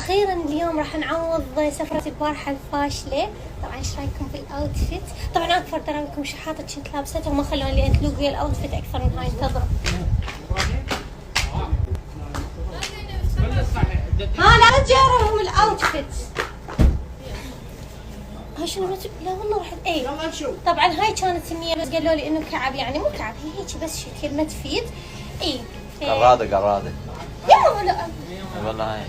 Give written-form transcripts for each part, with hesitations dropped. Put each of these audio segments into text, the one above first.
واخيرا اليوم راح نعوض سفرة البارحة الفاشلة. طبعا ايش رايكم بالاوتفيت؟ طبعا اكثر ترى لكم شحاطة كنت لابستها وما خلوني لي انتلوق ويا الاوتفيت اكثر من هاي. انتظروا. لا تجربوا الاوتفيت. هاي شنو لا والله رحت يلا نشوف. طبعا هاي كانت 100 بس قالوا لي انه كعب، يعني مو كعب، هي هيك بس كلمة فيت. قرادة يا ولا والله هاي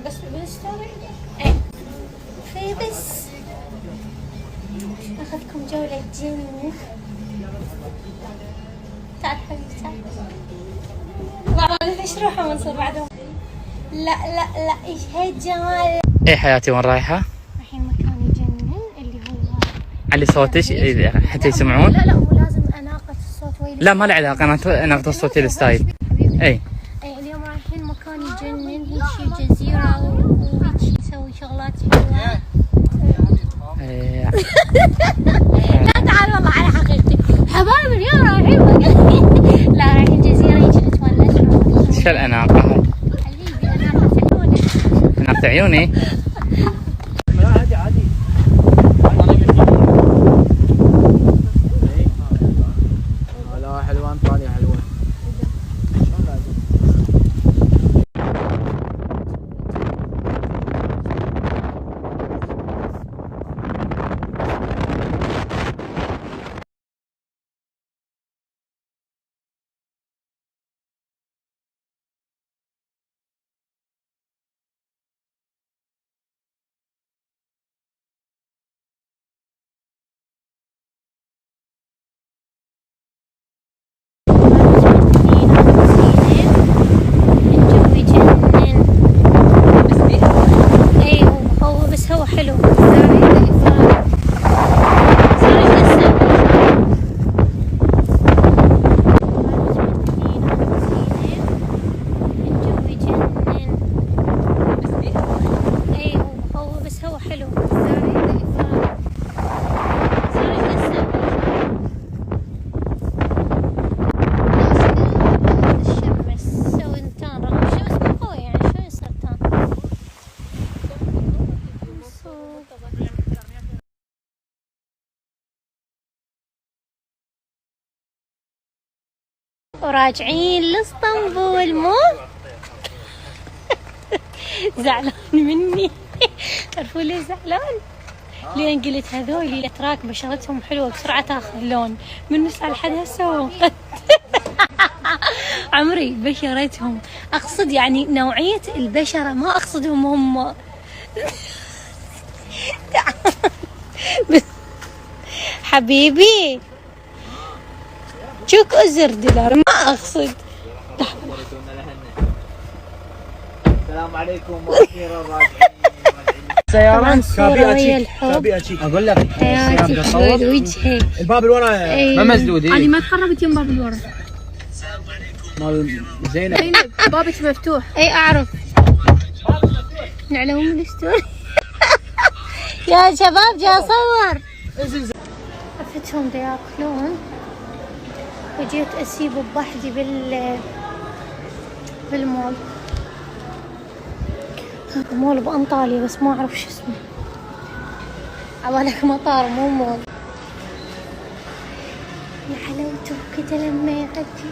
بس بالستوري في بس اخذكم جولة جنة. تعال حبيبي تعال. طبعا ليش روحوا منصور بعدهم؟ لا ايش هالجمال. ايه حياتي وين رايحة؟ الحين مكان يجنن اللي هو علي صوتك حتى يسمعون؟ لا مو لازم اناقة الصوت ويلي. لا ما له علاقة، انا اناقة الصوت الستايل. اي اليوم رايحين مكان يجنن، هيك جزيرة وهيك يسوي شغلات حلوة. لا تعال والله على حقيقتي حبايبي اليوم رايحين لا رايحين جزيرة هيك نتونس. شو الاناقة هاي؟ حبيبي اناقة عيونك. اناقة عيوني؟ عادي لا حلوان طالع حلوان. وراجعين لاسطنبول مو زعلان مني. تعرفوا ليه زعلان؟ لين قلت هذول الاتراك بشرتهم حلوه بسرعه تاخذ لون من نسال حد هسه عمري بشرتهم اقصد يعني نوعيه البشره، ما اقصدهم هم. حبيبي شوك أزر دولار ما أقصد. السلام عليكم واخيرا راجعين. سيارة كابي أشي أقول لك حياتي حلول وجهك. الباب اللي ورا ما مسدود. أنا ما تقربت يم باب اللي ورا مال زينب. بابك مفتوح. أي أعرف نعلم من الستوري. يا شباب جا أصور. عفتهم دا ياكلون وجيت اسيب بوحدي بالمول. مول بأنطاليا بس ما اعرف شو اسمه. عبالك مطار مو مول. يا حلاوته كده لما يعدي.